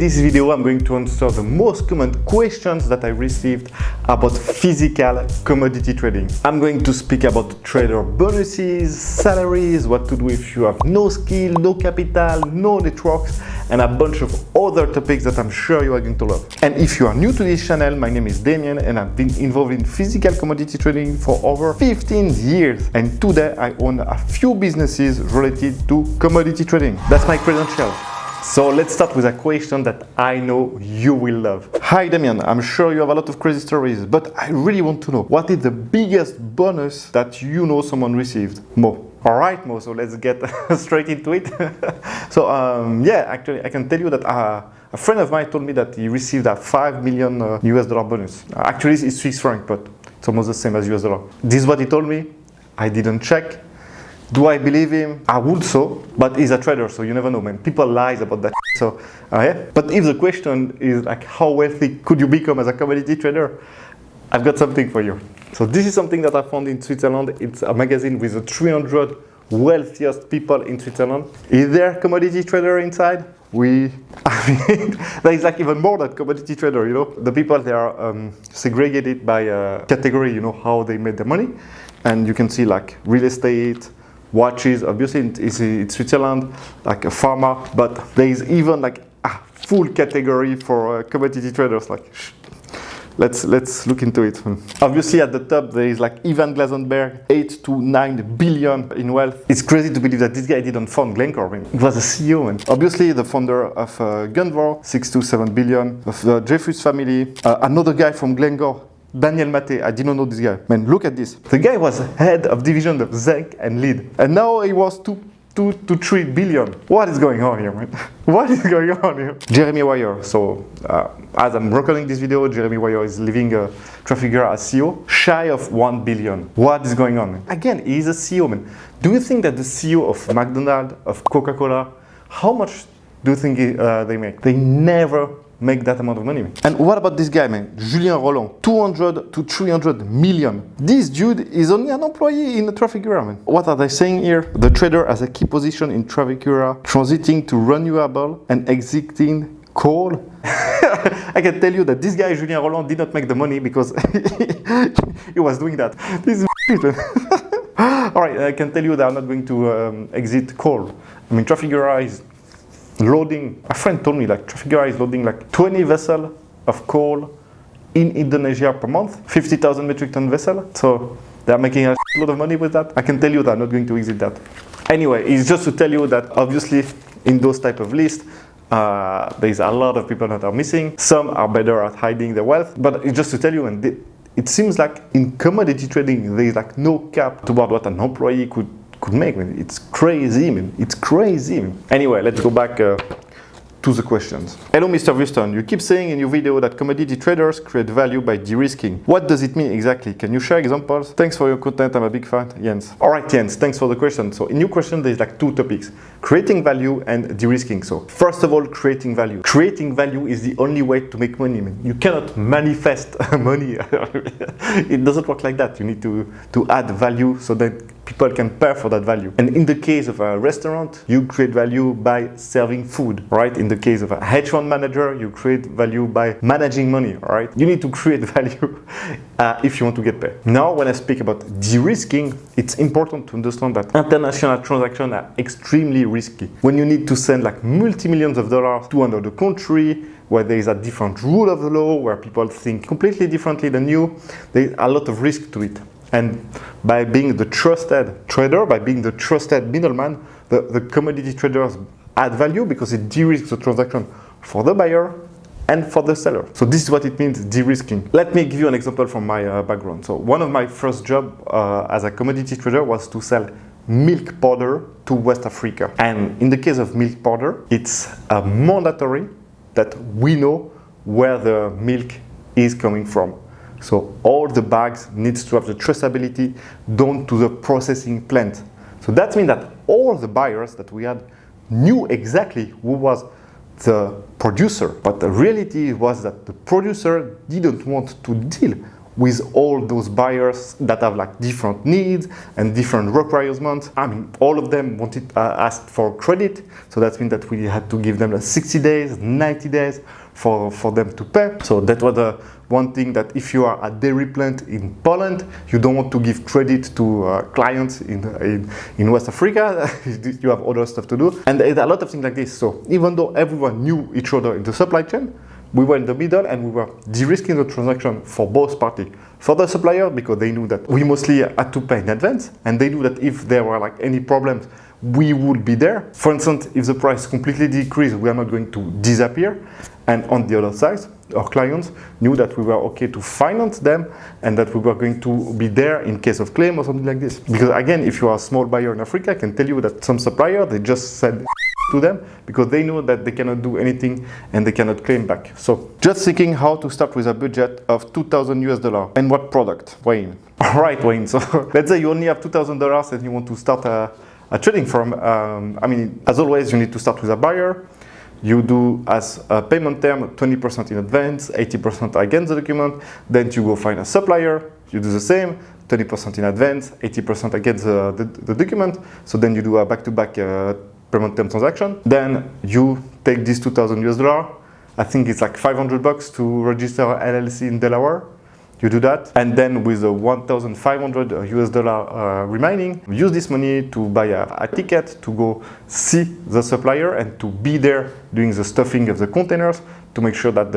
this video, I'm going to answer the most common questions that I received about physical commodity trading. I'm going to speak about trader bonuses, salaries, what to do if you have no skill, no capital, no networks, and a bunch of other topics that I'm sure you are going to love. And if you are new to this channel, my name is Damien and I've been involved in physical commodity trading for over 15 years. And today I own a few businesses related to commodity trading. That's my credential. So let's start with a question that I know you will love. Hi Damien, I'm sure you have a lot of crazy stories, but I really want to know, what is the biggest bonus that you know someone received? Mo. Alright Mo, so let's get straight into it. Yeah, actually I can tell you that a friend of mine told me that he received a 5 million US dollar bonus. Actually it's Swiss franc, but it's almost the same as US dollar. This is what he told me. I didn't check. Do I believe him? I would so, but he's a trader, so you never know, man. People lie about that. So, yeah. But if the question is like, how wealthy could you become as a commodity trader? I've got something for you. So this is something that I found in Switzerland. It's a magazine with the 300 wealthiest people in Switzerland. Is there a commodity trader inside? I mean, there is like even more than commodity trader, you know. The people, they are segregated by category, you know, how they made their money. And you can see like real estate, watches, obviously it's Switzerland, like a farmer, but there is even like a full category for commodity traders. Like, let's look into it. Obviously at the top there is like Ivan Glasenberg, 8 to 9 billion in wealth. It's crazy to believe that this guy didn't found Glencore. I mean, he was a CEO. And obviously the founder of Gunvor, 6 to 7 billion, of the Dreyfus family, another guy from Glencore, Daniel Mate, I didn't know this guy. Man, look at this. The guy was head of division of zinc and lead. And now he was 2 to 3 billion. What is going on here, man? What is going on here? Jeremy Wire. So, as I'm recording this video, Jeremy Wire is leaving Trafigura as CEO, shy of 1 billion. What is going on, man? Again, he's a CEO, man. Do you think that the CEO of McDonald's, of Coca-Cola, how much do you think they make? They never make that amount of money. And what about this guy, man? Julien Roland, 200 to 300 million. This dude is only an employee in the Trafigura, man. What are they saying here? The trader has a key position in Trafigura, transiting to renewable and exiting coal. I can tell you that this guy, Julien Roland, did not make the money because he was doing that. This is shit, man. All right, I can tell you they are not going to exit coal. I mean, Trafigura is loading, a friend told me like Trafigura is loading like 20 vessels of coal in Indonesia per month, 50,000 metric ton vessel. So they're making a lot of money with that. I can tell you they're not going to exit that. Anyway, it's just to tell you that obviously in those type of lists, there's a lot of people that are missing. Some are better at hiding their wealth, but it's just to tell you, and it seems like in commodity trading, there's like no cap toward what an employee could make. It's crazy, man. It's crazy, man. Anyway, let's go back to the questions. Hello, Mr. Wuston. You keep saying in your video that commodity traders create value by de-risking. What does it mean exactly? Can you share examples? Thanks for your content. I'm a big fan, Jens. All right, Jens, thanks for the question. So in your question, there's like two topics, creating value and de-risking. So first of all, creating value. Creating value is the only way to make money, man. You cannot manifest money. It doesn't work like that. You need to add value so that people can pay for that value. And in the case of a restaurant, you create value by serving food, right? In the case of a hedge fund manager, you create value by managing money, right? You need to create value if you want to get paid. Now, when I speak about de-risking, it's important to understand that international transactions are extremely risky. When you need to send like multi-millions of dollars to another country, where there is a different rule of the law, where people think completely differently than you, there's a lot of risk to it. And by being the trusted trader, by being the trusted middleman, the commodity traders add value because it de-risks the transaction for the buyer and for the seller. So this is what it means, de-risking. Let me give you an example from my background. So one of my first jobs as a commodity trader was to sell milk powder to West Africa. And in the case of milk powder, it's mandatory that we know where the milk is coming from. So all the bags needs to have the traceability down to the processing plant. So that means that all the buyers that we had knew exactly who was the producer. But the reality was that the producer didn't want to deal with all those buyers that have like different needs and different requirements. I mean, all of them wanted asked for credit, so that means that we had to give them like 60 days, 90 days for them to pay. So that was one thing, that if you are a dairy plant in Poland, you don't want to give credit to clients in West Africa. You have other stuff to do, and there's a lot of things like this. So even though everyone knew each other in the supply chain, we were in the middle and we were de-risking the transaction for both parties. For the supplier, because they knew that we mostly had to pay in advance, and they knew that if there were like any problems, we would be there. For instance, if the price completely decreased, we are not going to disappear. And on the other side, our clients knew that we were okay to finance them and that we were going to be there in case of claim or something like this. Because again, if you are a small buyer in Africa, I can tell you that some supplier, they just said to them because they know that they cannot do anything and they cannot claim back. So just thinking how to start with a budget of $2,000 and what product, Wayne. All right, Wayne. So let's say you only have $2,000 and you want to start a trading firm. I mean, as always, you need to start with a buyer. You do as a payment term 20% in advance, 80% against the document. Then you go find a supplier. You do the same, 20% in advance, 80% against the document. So then you do a back-to-back payment term transaction. Then you take this $2,000. I think it's like $500 to register LLC in Delaware. You do that, and then with the $1,500 remaining, use this money to buy a ticket to go see the supplier and to be there doing the stuffing of the containers to make sure that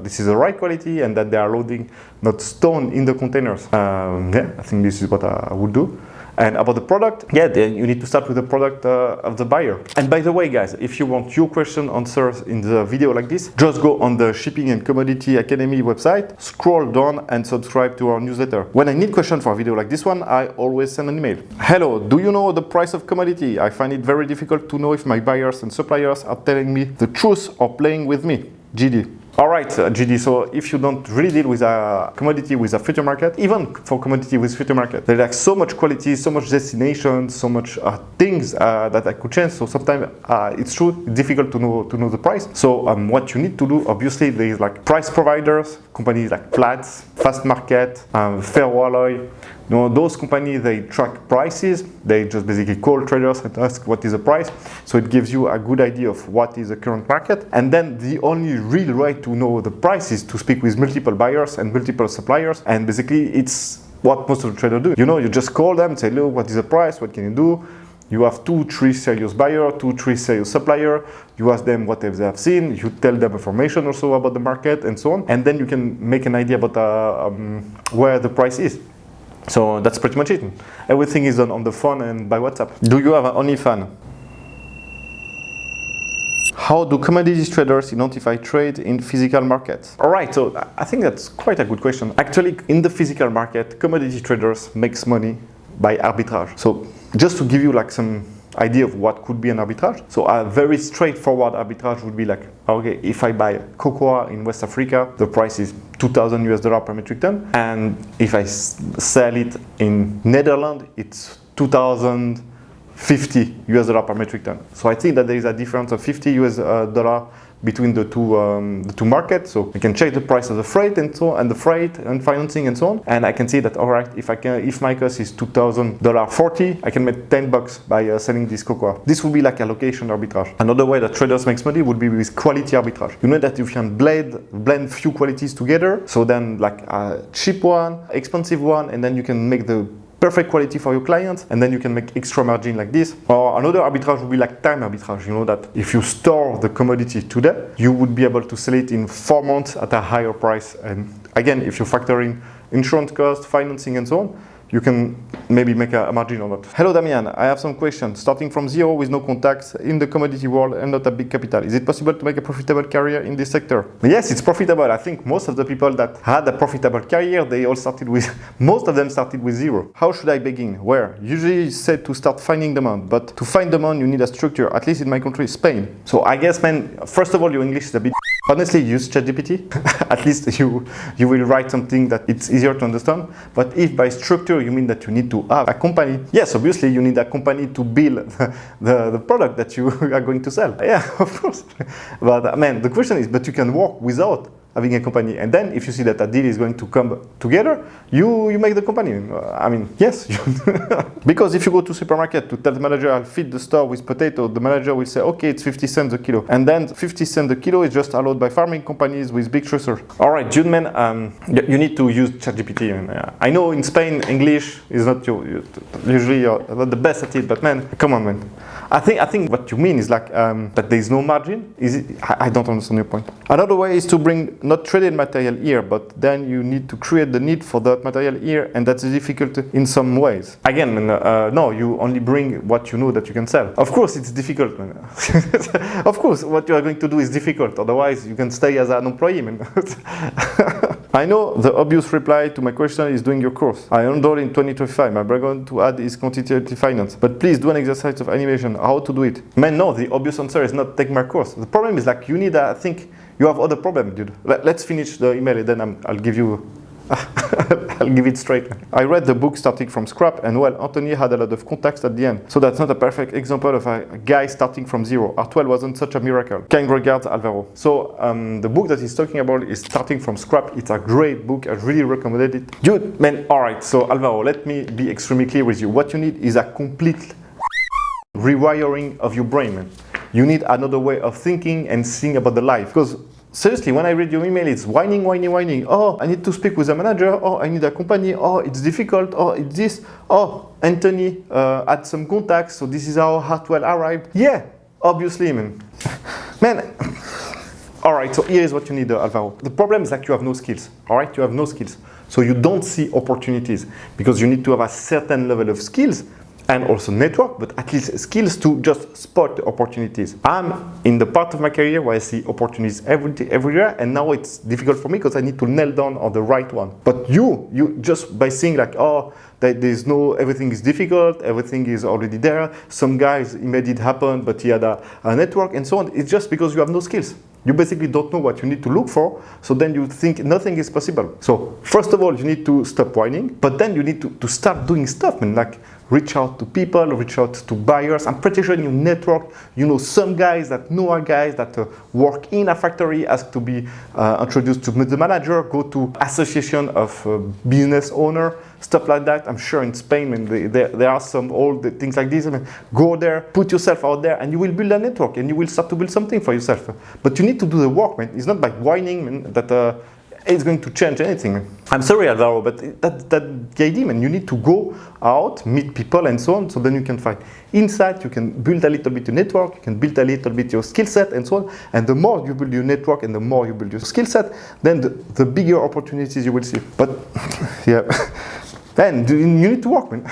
this is the right quality and that they are loading not stone in the containers. Yeah, I think this is what I would do. And about the product, yeah, then you need to start with the product of the buyer. And by the way, guys, if you want your question answered in the video like this, just go on the Shipping and Commodity Academy website, scroll down and subscribe to our newsletter. When I need question for a video like this one, I always send an email. Hello, do you know the price of commodity? I find it very difficult to know if my buyers and suppliers are telling me the truth or playing with me. GD. All right, GD, so if you don't really deal with a commodity with a future market, even for commodity with future market, there's like so much quality, so much destination, so much things that I could change. So sometimes it's true, it's difficult to know the price. So what you need to do, obviously, there is like price providers, companies like Platts, Fast Market, Ferroalloy. You know, those companies, they track prices. They just basically call traders and ask what is the price. So it gives you a good idea of what is the current market. And then the only real way to know the price is to speak with multiple buyers and multiple suppliers. And basically, it's what most of the traders do. You know, you just call them and say, look, what is the price? What can you do? You have 2-3 serious buyers, 2-3 serious suppliers. You ask them what they have seen. You tell them information also about the market and so on. And then you can make an idea about where the price is. So that's pretty much it. Everything is done on the phone and by WhatsApp. Do you have an OnlyFans? How do commodities traders identify trade in physical markets? All right, so I think that's quite a good question. Actually, in the physical market, commodity traders makes money by arbitrage. So just to give you like some idea of what could be an arbitrage. So a very straightforward arbitrage would be like, okay, if I buy cocoa in West Africa, the price is $2,000 per metric ton. And if I sell it in Netherlands, it's $2,050 per metric ton. So I think that there is a difference of $50 between the two markets. So I can check the price of the freight and so on, and the freight and financing and so on. And I can see that, all right, if my cost is $2,040, I can make $10 by selling this cocoa. This would be like a location arbitrage. Another way that traders makes money would be with quality arbitrage. You know that you can blend few qualities together. So then like a cheap one, expensive one, and then you can make the perfect quality for your clients, and then you can make extra margin like this. Or another arbitrage would be like time arbitrage. You know that if you store the commodity today, you would be able to sell it in 4 months at a higher price. And again, if you factor in insurance costs, financing and so on, you can maybe make a margin on that. Hello Damian, I have some questions. Starting from zero with no contacts in the commodity world and not a big capital, is it possible to make a profitable career in this sector? Yes, it's profitable. I think most of the people that had a profitable career, most of them started with zero. How should I begin? Where? Usually it's said to start finding demand, but to find demand you need a structure, at least in my country, Spain. So I guess, man, first of all, your English is a bit... Honestly, use ChatGPT. At least you will write something that it's easier to understand. But if by structure you mean that you need to have a company, yes, obviously you need a company to build the product that you are going to sell. Yeah, of course. But man, the question is, but you can work without having a company. And then if you see that a deal is going to come together, you make the company. I mean, yes. Because if you go to supermarket to tell the manager I'll feed the store with potato, the manager will say, okay, it's 50 cents a kilo. And then 50 cents a kilo is just allowed by farming companies with big tracers. All right, Jude, man, you need to use ChatGPT. I know in Spain, English is not usually not the best at it, but man, come on, man. I think what you mean is like that there is no margin. Is it? I don't understand your point. Another way is to bring not traded material here, but then you need to create the need for that material here, and that's difficult in some ways. Again, no, you only bring what you know that you can sell. Of course, it's difficult, man. Of course, what you are going to do is difficult. Otherwise, you can stay as an employee, man. I know the obvious reply to my question is doing your course. I enrolled in 2025. My background to add is quantitative finance. But please do an exercise of animation. How to do it? Man, no, the obvious answer is not take my course. The problem is like you need, I think you have other problem, dude. Let's finish the email and then I'll give you, I'll give it straight. I read the book starting from scrap and well, Anthony had a lot of context at the end. So that's not a perfect example of a guy starting from zero. R12 wasn't such a miracle. Kind regards, Alvaro. So the book that he's talking about is starting from scrap. It's a great book. I really recommend it. Dude, man, all right. So Alvaro, let me be extremely clear with you. What you need is a complete rewiring of your brain, man. You need another way of thinking and seeing about the life. Because seriously, when I read your email, it's whining. Oh, I need to speak with a manager. Oh, I need a company. Oh, it's difficult. Oh, it's this. Oh, Anthony had some contacts, so this is how Hartwell arrived. Yeah, obviously, man. Man. All right, so here is what you need, Alvaro. The problem is that you have no skills. All right, you have no skills. So you don't see opportunities because you need to have a certain level of skills and also network, but at least skills to just spot the opportunities. I'm in the part of my career where I see opportunities everywhere, and now it's difficult for me because I need to nail down on the right one. But you just by seeing like, oh, that there's no, everything is difficult, everything is already there. Some guys, he made it happen, but he had a network and so on. It's just because you have no skills. You basically don't know what you need to look for, so then you think nothing is possible. So first of all, you need to stop whining, but then you need to start doing stuff, man, like reach out to people, reach out to buyers. I'm pretty sure in your network, you know some guys that know a guys that work in a factory, ask to be introduced to the manager, go to association of business owner, stuff like that. I'm sure in Spain, man, there are some old things like this. I mean, go there, put yourself out there, and you will build a network, and you will start to build something for yourself. But you need to do the work, man. It's not by whining, man, that it's going to change anything, man. I'm sorry, Alvaro, but that's the idea, man. You need to go out, meet people, and so on, so then you can find insight, you can build a little bit your network, you can build a little bit your skill set, and so on. And the more you build your network and the more you build your skill set, then the bigger opportunities you will see. But, yeah. Man, you need to work, man.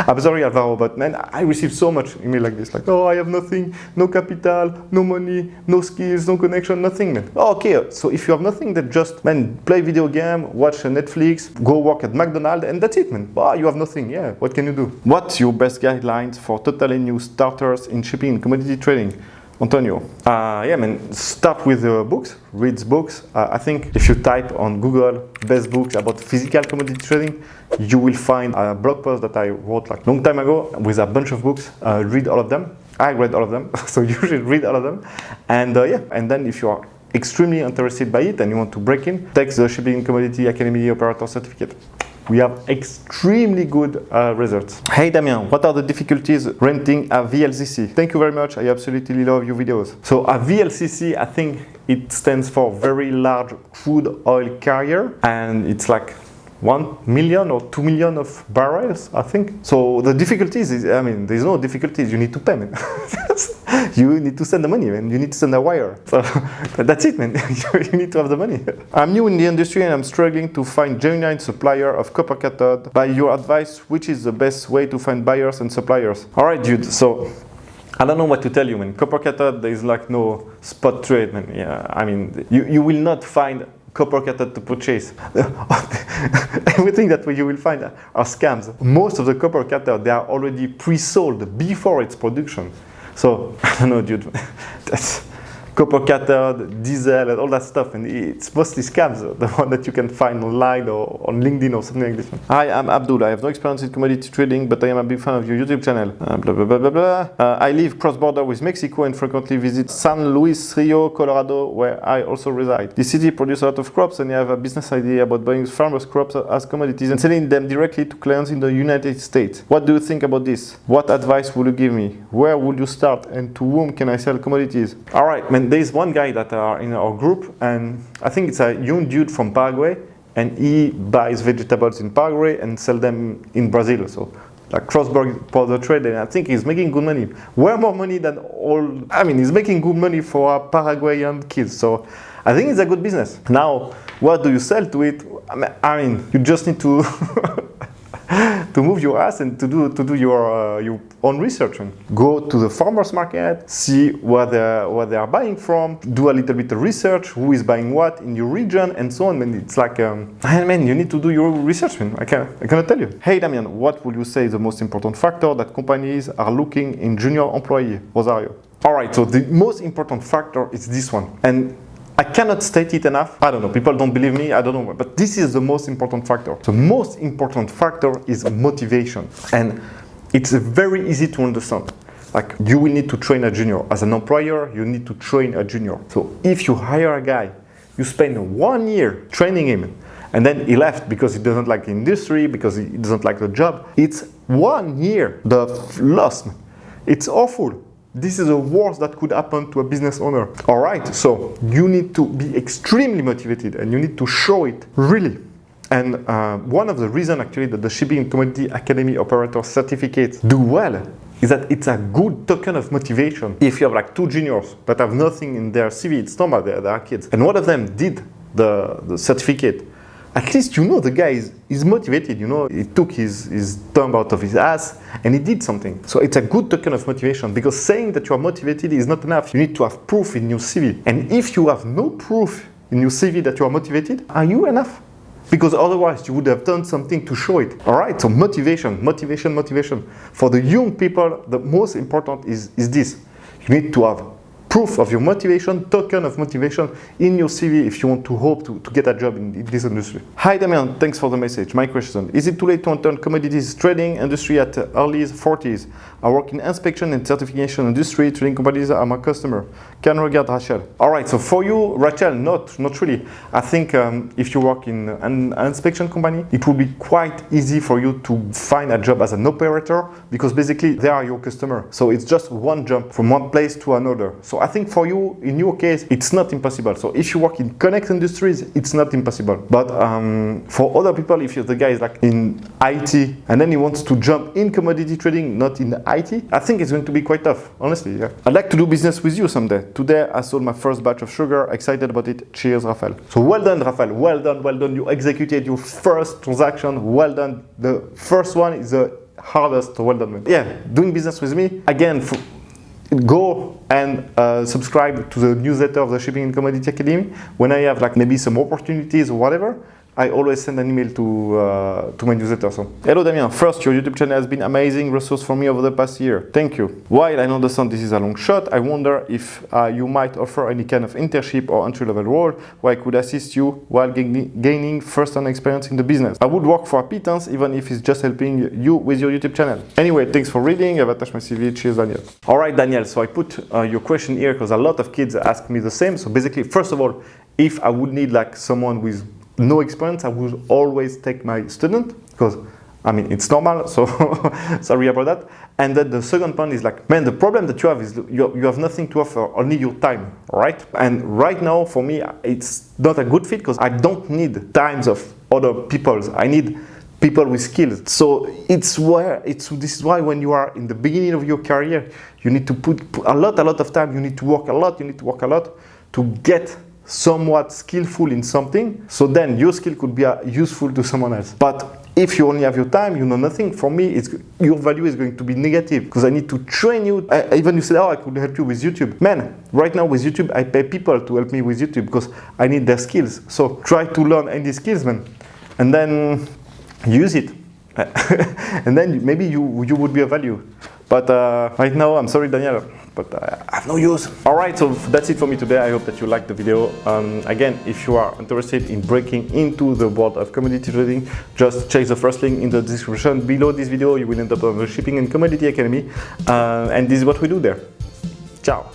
I'm sorry, Alvaro, but man, I receive so much email like this, like, oh, I have nothing, no capital, no money, no skills, no connection, nothing, man. Oh, okay, so if you have nothing, then just, man, play video game, watch Netflix, go work at McDonald's, and that's it, man. Oh, you have nothing, yeah, what can you do? What's your best guidelines for totally new starters in shipping and commodity trading? Antonio. Yeah, man, start with books, read books. I think if you type on Google best books about physical commodity trading, you will find a blog post that I wrote like long time ago with a bunch of books. Read all of them. I read all of them, so you should read all of them. And yeah, and then if you are extremely interested by it and you want to break in, take the Shipping Commodity Academy Operator Certificate. We have extremely good results. Hey Damien, what are the difficulties renting a VLCC? Thank you very much, I absolutely love your videos. So a VLCC, I think it stands for very large crude oil carrier, and it's like 1 million or 2 million of barrels, I think. So the difficulties is, I mean, there's no difficulties, you need to pay, man. You need to send the money, man. You need to send a wire. So that's it, man. You need to have the money. I'm new in the industry and I'm struggling to find genuine supplier of copper cathode. By your advice, which is the best way to find buyers and suppliers? All right, dude. So I don't know what to tell you, man. Copper cathode, there is like no spot trade, man. Yeah, I mean, you will not find copper cathode to purchase. Everything that you will find are scams. Most of the copper cathode, they are already pre-sold before its production. So, I don't know, dude, copper cathode, diesel, and all that stuff. And it's mostly scams, the one that you can find online or on LinkedIn or something like this. Hi, I'm Abdul. I have no experience in commodity trading, but I am a big fan of your YouTube channel. Blah, blah, blah, blah, blah. I live cross-border with Mexico and frequently visit San Luis Rio, Colorado, where I also reside. The city produces a lot of crops, and I have a business idea about buying farmers' crops as commodities and selling them directly to clients in the United States. What do you think about this? What advice would you give me? Where would you start, and to whom can I sell commodities? All right, man, there's one guy that are in our group, and I think it's a young dude from Paraguay, and he buys vegetables in Paraguay and sell them in Brazil. So like cross-border trade, and I think he's making good money. Way more money than all, I mean, he's making good money for our Paraguayan kids. So I think it's a good business. Now, what do you sell to it? I mean, you just need to to move your ass and to do your own research. And go to the farmers market, see where they are buying from, do a little bit of research, who is buying what in your region, and so on. And it's like, man, you need to do your research, man. I cannot tell you. Hey, Damien, what would you say is the most important factor that companies are looking in junior employee? Rosario. All right, so the most important factor is this one. And I cannot state it enough. I don't know, people don't believe me, I don't know, but this is the most important factor. The most important factor is motivation. And it's very easy to understand. Like, you will need to train a junior. As an employer, you need to train a junior. So if you hire a guy, you spend 1 year training him, and then he left because he doesn't like the industry, because he doesn't like the job, it's 1 year, the loss. It's awful. This is the worst that could happen to a business owner. All right, so you need to be extremely motivated, and you need to show it really. And one of the reasons actually that the Shipping and Commodity Academy Operator certificates do well is that it's a good token of motivation. If you have like 2 juniors that have nothing in their CV, it's normal, they are kids, and one of them did the certificate, at least you know the guy is motivated, you know, he took his thumb out of his ass and he did something. So it's a good token of motivation, because saying that you are motivated is not enough. You need to have proof in your CV. And if you have no proof in your CV that you are motivated, are you enough? Because otherwise you would have done something to show it. All right, so motivation. For the young people, the most important is this. You need to have proof of your motivation, token of motivation in your CV if you want to hope to get a job in this industry. Hi Damien, thanks for the message. My question, is it too late to enter commodities trading industry at early 40s? I work in inspection and certification industry, trading companies are my customer. Can regard Rachel. All right, so for you, Rachel, not really. I think if you work in an inspection company, it will be quite easy for you to find a job as an operator, because basically they are your customer. So it's just one jump from one place to another. So I think for you, in your case, it's not impossible. So if you work in connect industries, it's not impossible. But for other people, if the guy is like in IT and then he wants to jump in commodity trading, not in IT, I think it's going to be quite tough, honestly. Yeah. I'd like to do business with you someday. Today, I sold my first batch of sugar. Excited about it. Cheers, Rafael. So well done, Rafael. Well done. You executed your first transaction. Well done. The first one is the hardest. Well done, man. Yeah, doing business with me. Again, go and subscribe to the newsletter of the Shipping and Commodity Academy. When I have like maybe some opportunities or whatever, I always send an email to my newsletter. So, hello Damien, first, your YouTube channel has been amazing resource for me over the past year. Thank you. While I understand this is a long shot, I wonder if you might offer any kind of internship or entry-level role where I could assist you while gaining first-hand experience in the business. I would work for a pittance, even if it's just helping you with your YouTube channel. Anyway, thanks for reading. I've attached my CV. Cheers, Daniel. All right, Daniel. So I put your question here because a lot of kids ask me the same. So basically, first of all, if I would need like someone with no experience, I would always take my student, because I mean it's normal, so sorry about that. And then the second point is like, man, the problem that you have is you have nothing to offer, only your time, right? And right now for me it's not a good fit, because I don't need times of other people. I need people with skills. So this is why when you are in the beginning of your career, you need to put a lot of time. You need to work a lot. To get somewhat skillful in something, so then your skill could be useful to someone else. But if you only have your time, you know nothing, for me your value is going to be negative, because I need to train you. Even you said, oh, I could help you with YouTube. Man, right now with YouTube, I pay people to help me with YouTube because I need their skills. So try to learn any skills, man, and then use it. And then maybe you would be of value. But right now, I'm sorry, Daniel. but I have no use. Alright, so that's it for me today. I hope that you liked the video. Again, if you are interested in breaking into the world of commodity trading, just check the first link in the description below this video. You will end up on the Shipping and Commodity Academy, and this is what we do there. Ciao.